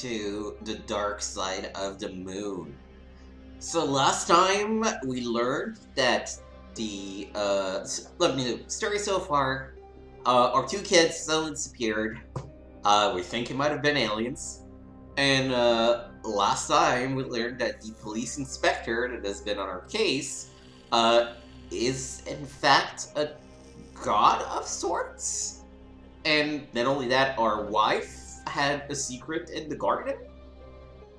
to the dark side of the moon. So last time we learned that let me story so far. Our two kids suddenly disappeared. We think it might have been aliens. And last time we learned that the police inspector that has been on our case uh, is in fact a god of sorts. And not only that, our wife had a secret in the garden.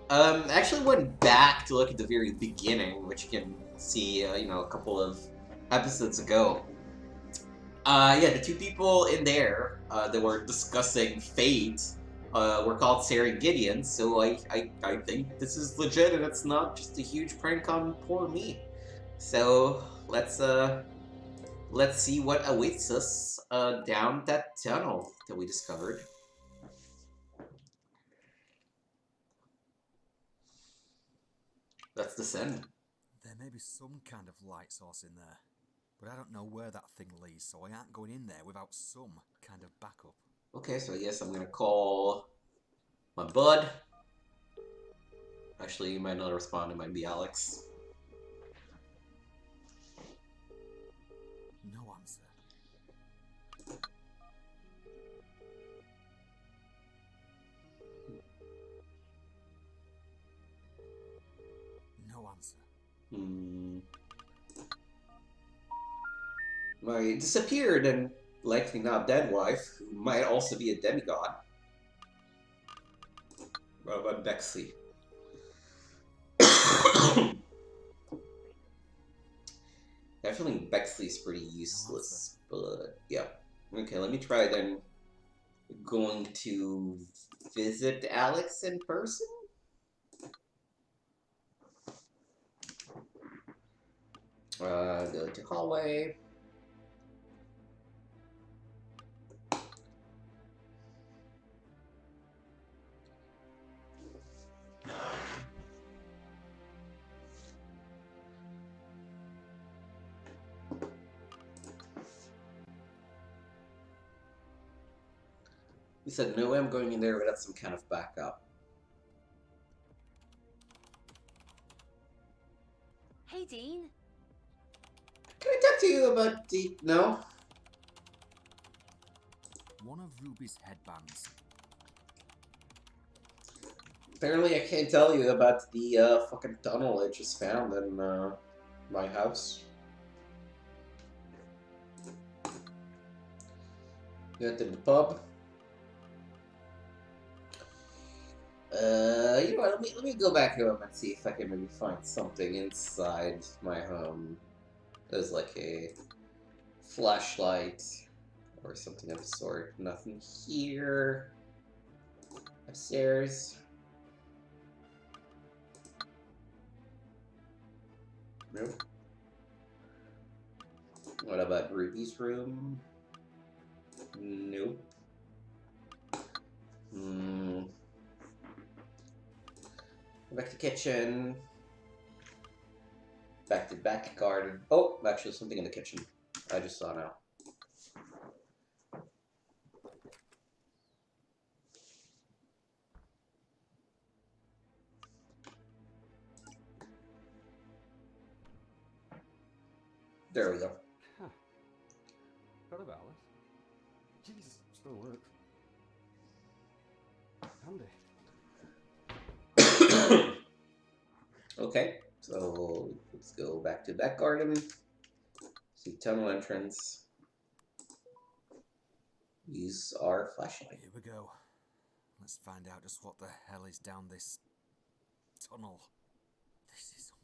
Actually went back to look at the very beginning, which you can see, a couple of episodes ago. Yeah, the two people in there that were discussing fate were called Sarah and Gideon, so I think this is legit and it's not just a huge prank on poor me. So let's see what awaits us down that tunnel that we discovered. Let's descend. There may be some kind of light source in there, but I don't know where that thing leads, so I aren't going in there without some kind of backup. Okay, so I guess I'm gonna call my bud. Actually, you might not respond, it might be Alex. No answer. No answer. My disappeared and likely not dead wife, who might also be a demigod. What about Bexley? Definitely Bexley's pretty useless, but yeah. Okay, let me try then going to visit Alex in person. Go to hallway. He said, no way I'm going in there without some kind of backup. Hey, Dean. Can I talk to you about the... No? One of Ruby's headbands. Apparently I can't tell you about the fucking tunnel I just found in my house. Got to the pub. You know what? Let me go back home and see if I can maybe find something inside my home. There's like a flashlight or something of the sort. Nothing here. Upstairs. Nope. What about Ruby's room? Nope. Back to kitchen. Back to back garden. Oh, actually, something in the kitchen. I just saw now. There we go. Huh. Got about this. Jesus, still works. Handy. Okay, so let's go back to back garden. See tunnel entrance. Use our flashlight. Here we go. Let's find out just what the hell is down this tunnel. This is unbelievable.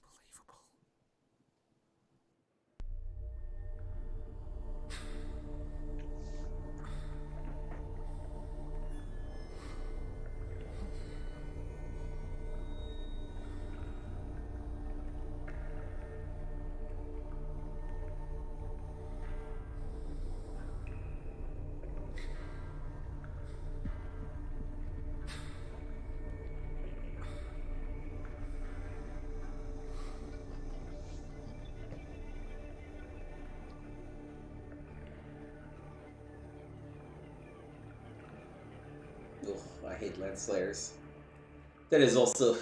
Ugh, I hate lens slayers. That is also.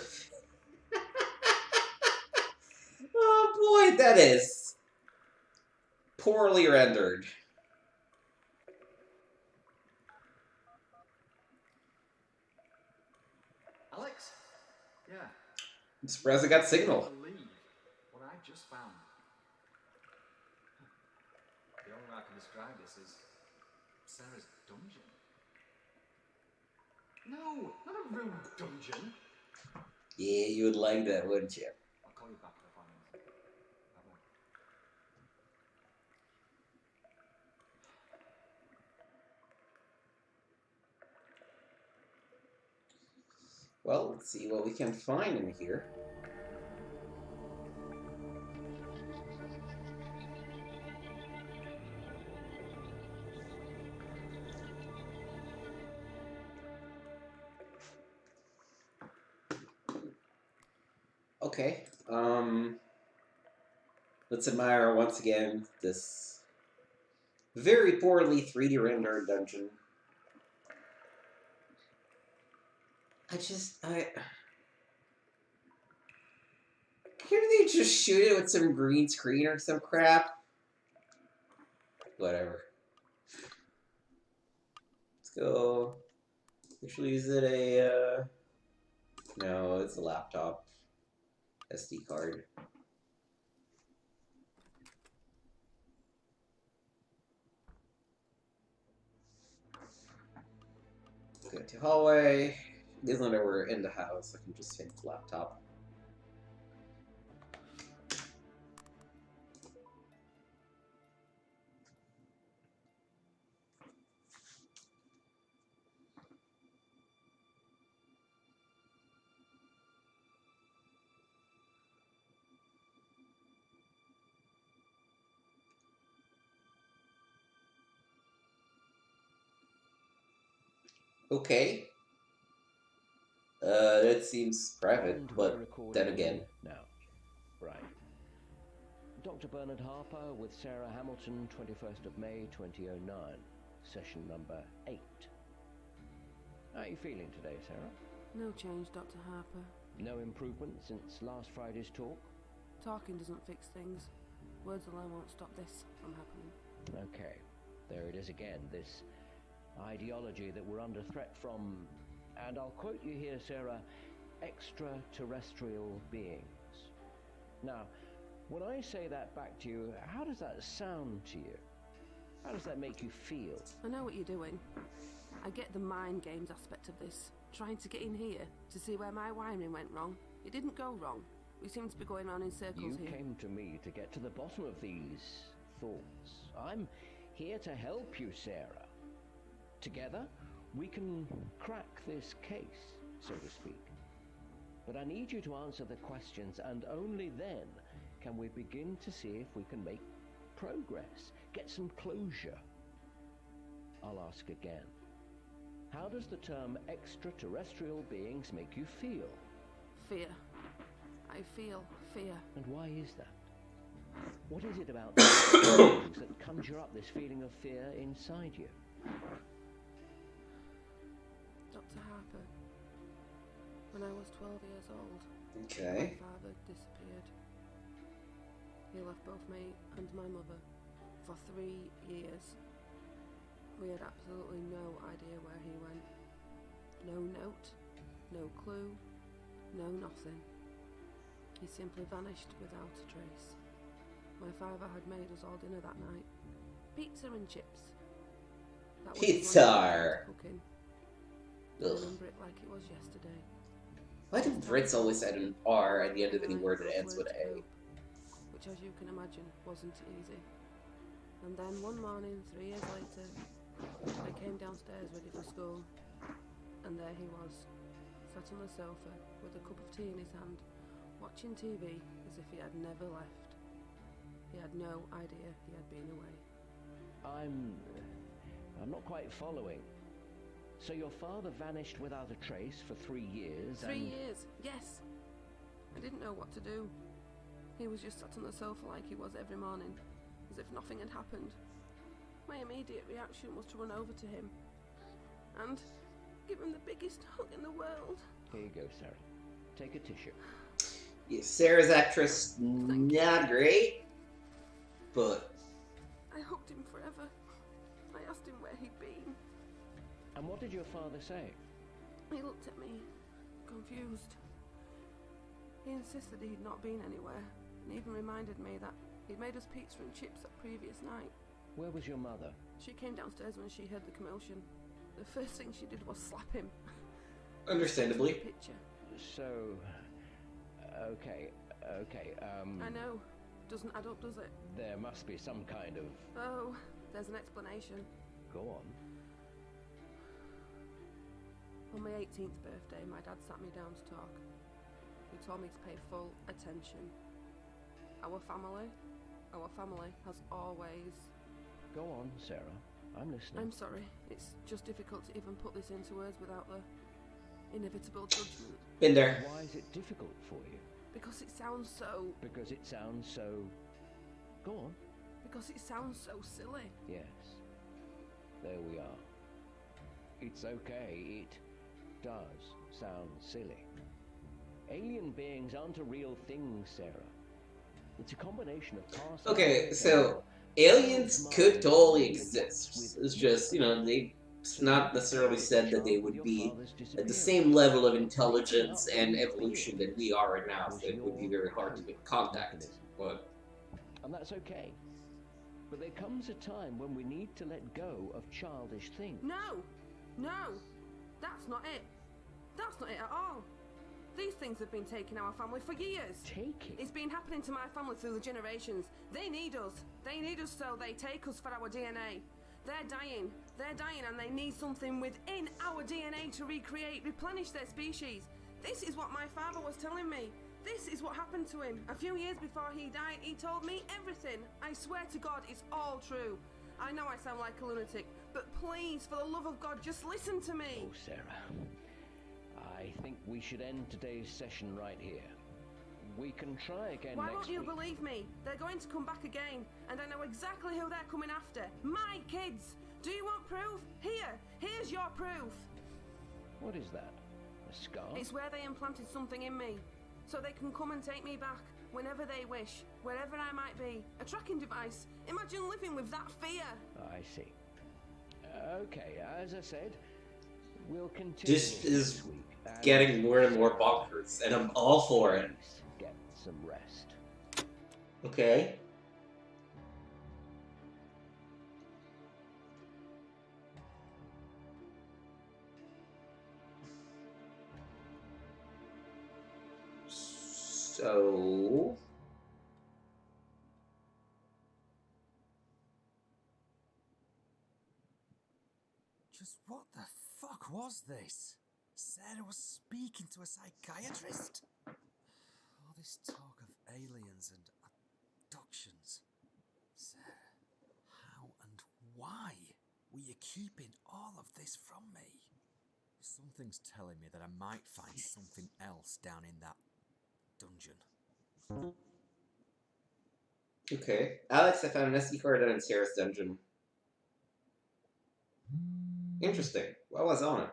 Oh boy, that is poorly rendered. Alex? Yeah. I'm surprised I got signal. Believe what I just found. The only way I can describe this is Sarah's dungeon. No, not a real dungeon. Yeah, you would like that, wouldn't you? I'll call you back if I find anything. Bye-bye. Well, let's see what we can find in here. Okay. Let's admire once again this very poorly 3D rendered dungeon. Can't they just shoot it with some green screen or some crap? Whatever. Let's go. Actually, is it a, no, it's a laptop. SD card. Go to hallway. As long as we're in the house, I can just hit the laptop. Okay. That seems private, And but we're recording then again. now. Right. Dr. Bernard Harper with Sarah Hamilton, 21st of May 2009, session number 8. How are you feeling today, Sarah? No change, Dr. Harper. No improvement since last Friday's talk? Talking doesn't fix things. Words alone won't stop this from happening. Okay, there it is again, this ideology that we're under threat from, and I'll quote you here, Sarah, extraterrestrial beings. Now, when I say that back to you, how does that sound to you? How does that make you feel? I know what you're doing. I get the mind games aspect of this. Trying to get in here to see where my wiring went wrong. It didn't go wrong. We seem to be going on in circles You here. came to me to get to the bottom of these thoughts. I'm here to help you, Sarah. Together, we can crack this case, so to speak. But I need you to answer the questions, and only then can we begin to see if we can make progress, get some closure. I'll ask again. How does the term extraterrestrial beings make you feel? Fear. I feel fear. And why is that? What is it about these beings that conjure up this feeling of fear inside you? Dr. Harper, when I was 12 years old, Okay. my father disappeared. He left both me and my mother for 3 years. We had absolutely no idea where he went. No note, no clue, no nothing. He simply vanished without a trace. My father had made us all dinner that night. Pizza and chips. That was his Pizza. lunch cooking. I Ugh. remember it like it was yesterday. Why do Brits always add an R at the end of any word that ends with A? Which, as you can imagine, wasn't easy. And then one morning, 3 years later, I came downstairs ready for school, and there he was, sat on the sofa with a cup of tea in his hand, watching TV as if he had never left. He had no idea he had been away. I'm not quite following. So your father vanished without a trace for 3 years 3 and... years, yes. I didn't know what to do. He was just sat on the sofa like he was every morning, as if nothing had happened. My immediate reaction was to run over to him and give him the biggest hug in the world. Here you go, Sarah. Take a tissue. Yeah, Sarah's actress, not great, but I hugged him forever. I asked him where he'd been. And what did your father say? He looked at me, confused. He insisted he'd not been anywhere, and even reminded me that he'd made us pizza and chips that previous night. Where was your mother? She came downstairs when she heard the commotion. The first thing she did was slap him. understandably. Picture. So, okay. I know. Doesn't add up, does it? There must be some kind of... Oh, there's an explanation. Go on. On my 18th birthday, my dad sat me down to talk. He told me to pay full attention. Our family has always... Go on, Sarah. I'm listening. I'm sorry, it's just difficult to even put this into words without the inevitable judgment. Been there. Why is it difficult for you? Because it sounds so... Because it sounds so... Go on. Because it sounds so silly. Yes. There we are. It's okay. It does sound silly. Alien beings aren't a real thing, Sarah. It's a combination of past... Okay, so aliens could totally exist. It's just, it's not necessarily said that they would be at the same level of intelligence and evolution that we are right now, so it would be very hard to make contact. But And that's okay. But there comes a time when we need to let go of childish things. No! That's not it. That's not it at all. These things have been taking our family for years. Taking? It's been happening to my family through the generations. They need us. They need us, so they take us for our DNA. They're dying. They're dying, and they need something within our DNA to recreate, replenish their species. This is what my father was telling me. This is what happened to him. A few years before he died, he told me everything. I swear to God, it's all true. I know I sound like a lunatic, but please, for the love of God, just listen to me. Oh, Sarah. I think we should end today's session right here. We can try again Why next won't you week. believe me? They're going to come back again, and I know exactly who they're coming after. My kids! Do you want proof? Here's your proof. What is that? A scar? It's where they implanted something in me, so they can come and take me back whenever they wish, wherever I might be. A tracking device. Imagine living with that fear. I see. Okay, as I said, we'll continue this is next week. And getting more and more bonkers, and I'm all for it. please get some rest. Okay. So... Just what the fuck was this? Sarah was speaking to a psychiatrist? All this talk of aliens and abductions. Sarah, how and why were you keeping all of this from me? Something's telling me that I might find something else down in that dungeon. Okay. Alex, I found an SD card in Sarah's dungeon. Interesting. What was on it?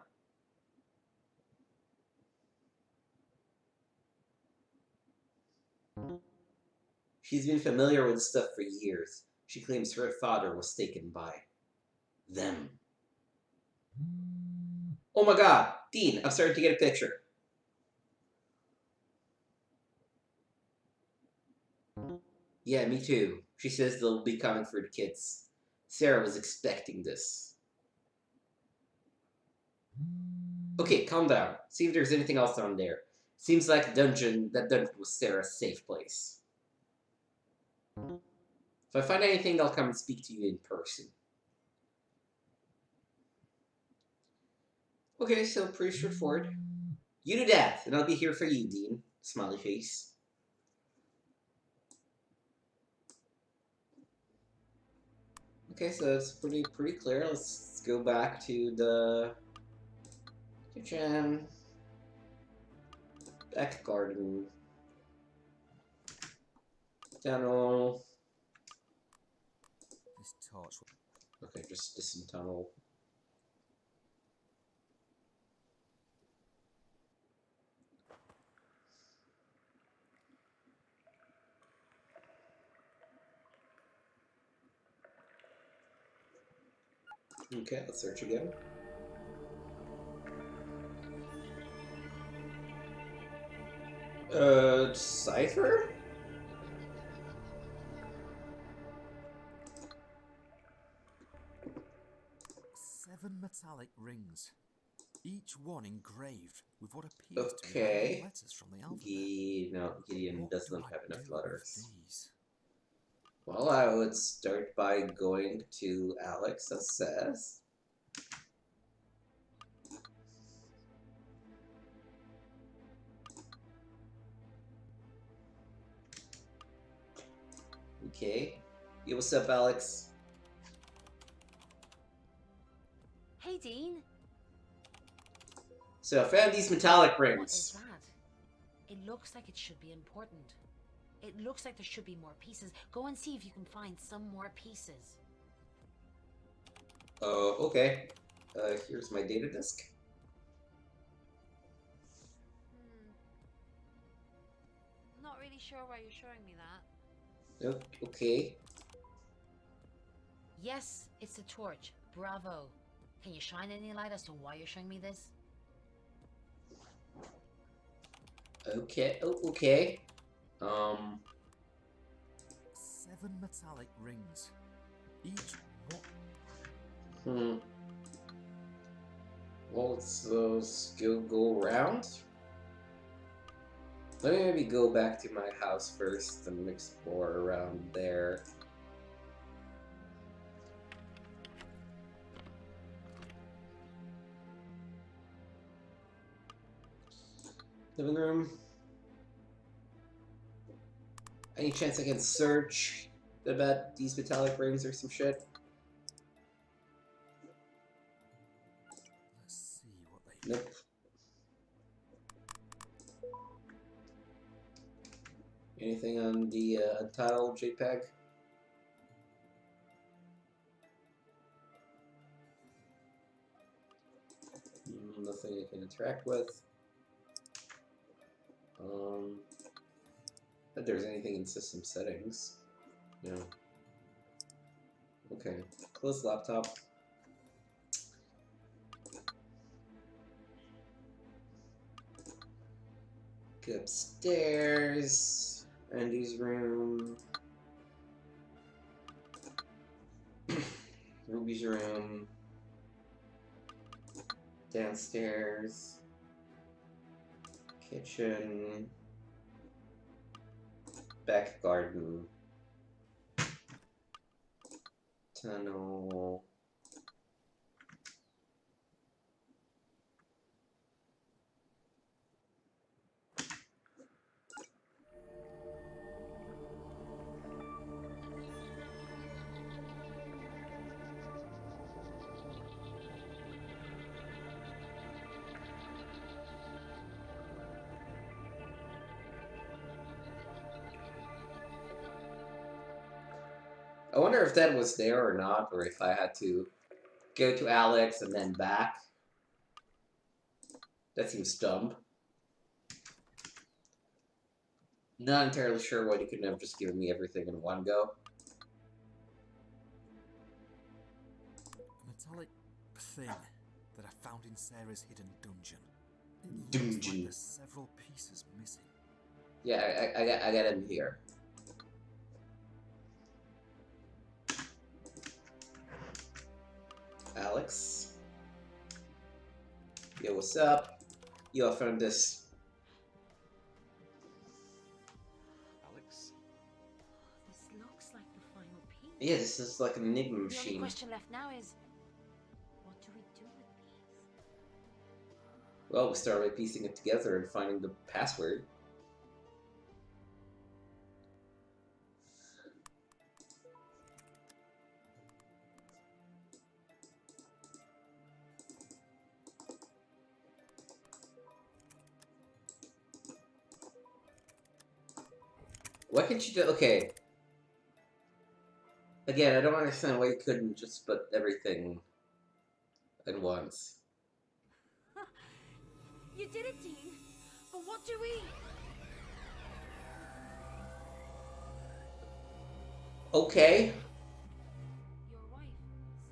She's been familiar with stuff for years. She claims her father was taken by them. Oh my god! Dean, I'm starting to get a picture. Yeah, me too. She says they'll be coming for the kids. Sarah was expecting this. Okay, calm down. See if there's anything else down there. Seems like that dungeon was Sarah's safe place. If I find anything, I'll come and speak to you in person. Okay, so pretty straightforward. You do that, and I'll be here for you, Dean. Smiley face. Okay, so it's pretty clear. Let's go back to the kitchen, back garden, tunnel. This torch. Okay, just distant tunnel. Okay, let's search again. Cipher? Seven metallic rings, each one engraved with what appears to be Okay. random letters from the alphabet. No, Gideon What does do not I have enough do letters. with these? Well, I would start by going to Alex, as says. Okay. Yo, what's up, Alex? Hey, Dean. So I found these metallic What is rings. that? It looks like it should be important. It looks like there should be more pieces. Go and see if you can find some more pieces. Okay. Here's my data disk. Not really sure why you're showing me that. Okay. Yes, it's a torch. Bravo. Can you shine any light as to why you're showing me this? Okay. Okay. Seven metallic rings, each one. Well, let's go around. Let me maybe go back to my house first and explore around there. Living room. Any chance I can search about these metallic rings or some shit? Let's see what they. Nope. Anything on the Untitled JPEG? Nothing I can interact with. If there's anything in system settings. No. Okay. Close laptop. Go upstairs. Andy's room. Ruby's room. Downstairs. Kitchen. Back garden. Tunnel. I wonder if that was there or not, or if I had to go to Alex and then back. That seems dumb. Not entirely sure why you couldn't have just given me everything in one go. A metallic thing that I found in Sarah's hidden dungeon. It looks Dungeon. like there's several pieces missing. Yeah, I got him here. Alex. Yo, what's up? Yo, I found this. Alex? This looks like the final piece. Yeah, this is like an enigma The only machine. question left now is, what do we do with these? Well, we start by piecing it together and finding the password. Why can't you do... Okay. Again, I don't understand why you couldn't just put everything at once. You did it, Dean. But what do we... Okay. Your wife,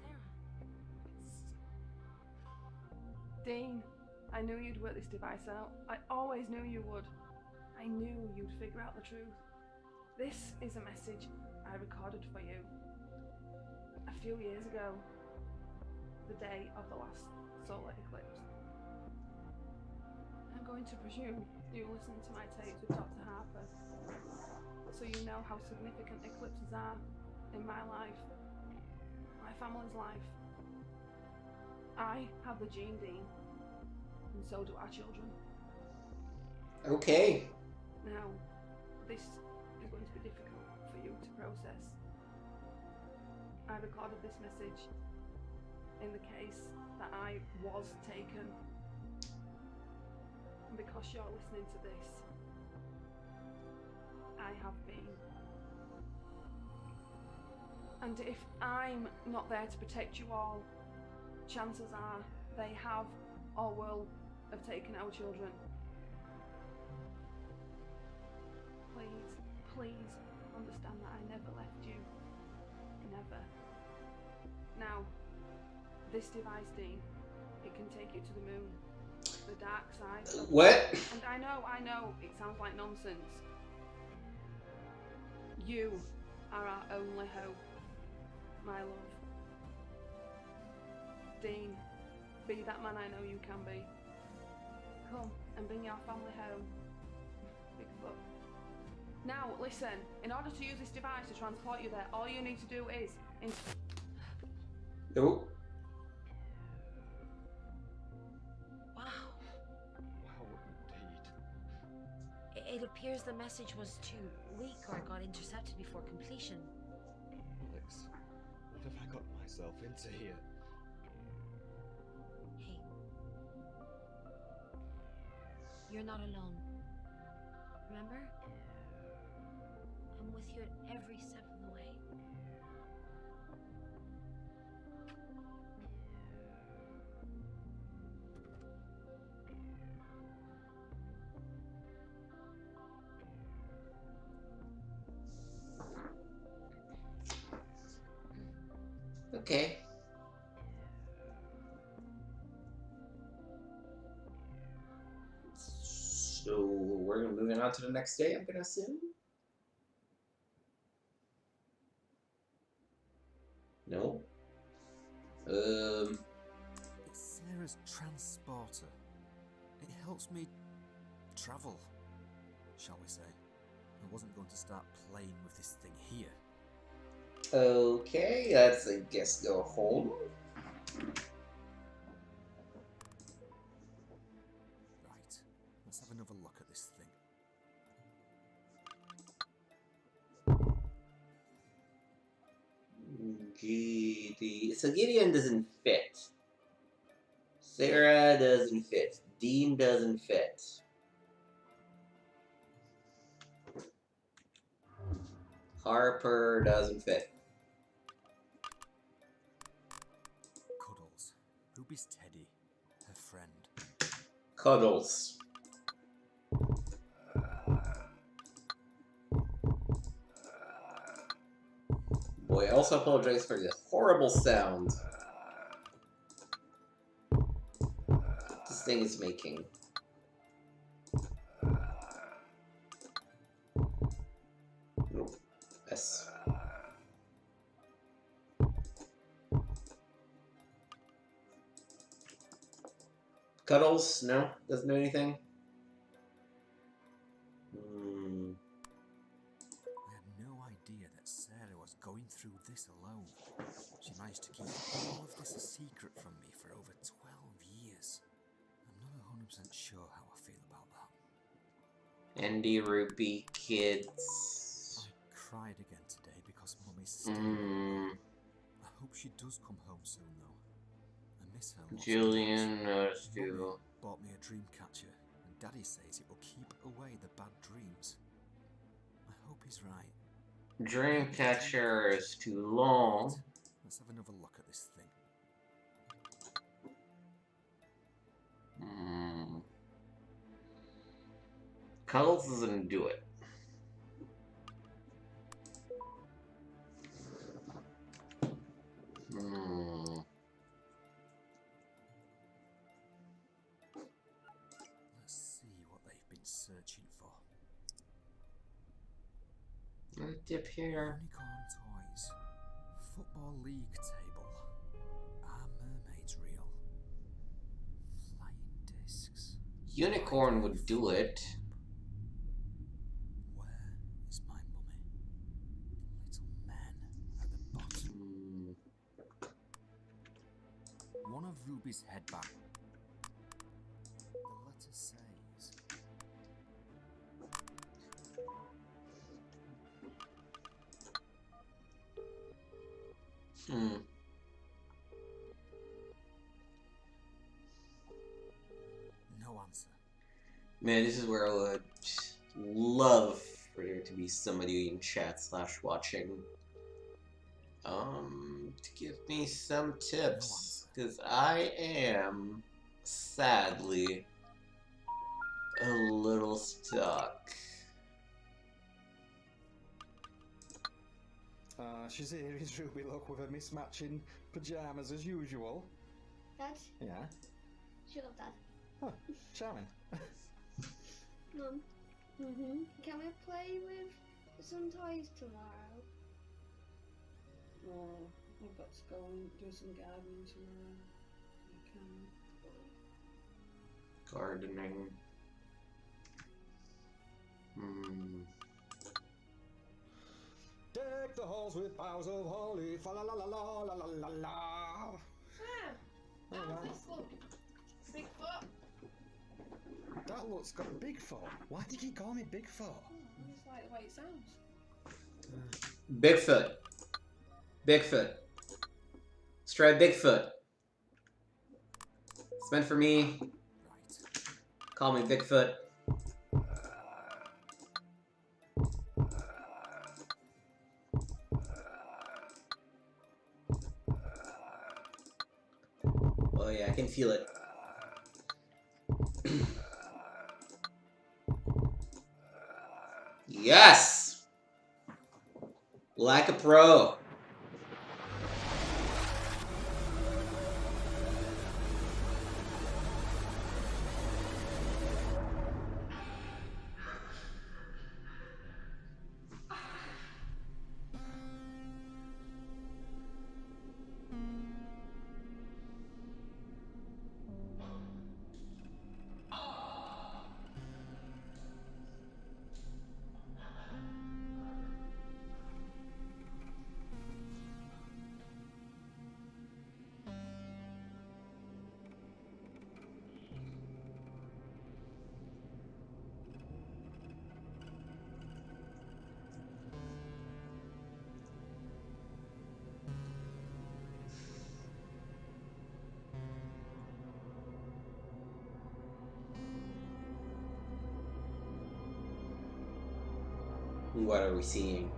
Sarah. work this device out. I always knew you would. I knew you'd figure out the truth. This is a message I recorded for you a few years ago, the day of the last solar eclipse. I'm going to presume you listened to my tapes with Dr. Harper, so you know how significant eclipses are in my life, my family's life. I have the gene, Dean, and so do our children. Okay. Now, this is going to be difficult for you to process. I recorded this message in the case that I was taken. And because you're listening to this, I have been. And if I'm not there to protect you all, chances are they have or will have taken our children. Please understand that I never left you. Never. Now, this device, Dean, it can take you to the moon. The dark side of What? And I know, it sounds like nonsense. You are our only hope, my love. Dean, be that man I know you can be. Come and bring your family home. Bigfoot. Now, listen, in order to use this device to transport you there, all you need to do is... Nope. Wow. Wow, indeed. It appears the message was too weak or got intercepted before completion. Alex, what have I got myself into here? Hey. You're not alone. Remember? I'm with you at every step of the way. Okay. So we're moving on to the next day, I'm gonna assume. No. It's Sarah's transporter. It helps me travel, shall we say. I wasn't going to start playing with this thing here. Okay, let's I guess go home. Right, let's have another look at this thing. So Gideon doesn't fit. Sarah doesn't fit. Dean doesn't fit. Harper doesn't fit. Cuddles. Ruby's Teddy, her friend. Cuddles. Boy, I also apologize for the horrible sound this thing is making. Nope. S. Cuddles? No? Doesn't do anything? I had no idea that Sarah was going through this alone. She managed to keep all of this a secret from me for over 12 years. I'm not 100% sure how I feel about that. Andy, Ruby, kids. I cried again today because Mummy's still I hope she does come home soon, though. I miss her lots. Julian, Mummy Stu. bought me a dream catcher, and Daddy says it will keep away the bad dreams. I hope he's right. Dreamcatcher is too long. Let's have another look at this thing. Cuddles doesn't do it. searching for? Dip here. Unicorn toys. Football league table. Are mermaids real? Flying discs. Unicorn would do it. Where is my mummy? Little men at the bottom. One of Ruby's headband. The letter says. No answer. Man, this is where I would love for there to be somebody in chat / watching. To give me some tips, because I am sadly a little stuck. She's here is Ruby Luck with her mismatching pyjamas as usual. Dad? Yeah. Shut up, Dad. Huh, charming. Mum. Can we play with some toys tomorrow? Oh, I've got to go and do some gardening tomorrow. I can. Gardening. Deck the halls with boughs of holly, fa la la la la la la la la. Sam! Oh, How's wow. this look? Bigfoot? That looks got Bigfoot. Why did he call me Bigfoot? Oh, I just like the way it sounds. Bigfoot. Bigfoot. Let's try Bigfoot. It's meant for me. Right. Call me Bigfoot. Oh yeah, I can feel it. Yes! Like a pro. What are we seeing?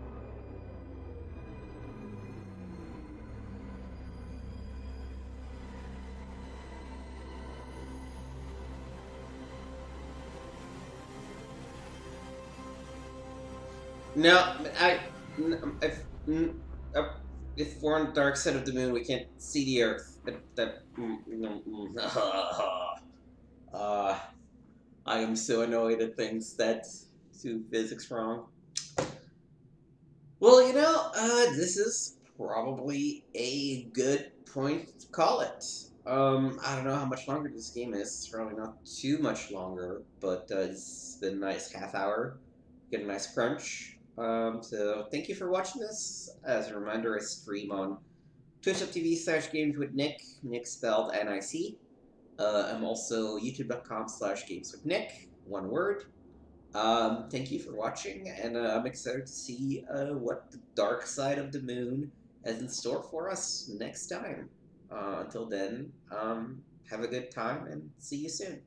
No, if we're on the dark side of the moon, we can't see the Earth. I am so annoyed at things that do physics wrong. Well, you know, this is probably a good point to call it. I don't know how much longer this game is. It's probably not too much longer, but it's been a nice half hour. Get a nice crunch. So thank you for watching this. As a reminder, I stream on twitch.tv/gameswithnick, Nick spelled N-I-C. I'm also youtube.com/gameswithnick, one word. Thank you for watching, and I'm excited to see what the dark side of the moon has in store for us next time. Until then, have a good time and see you soon.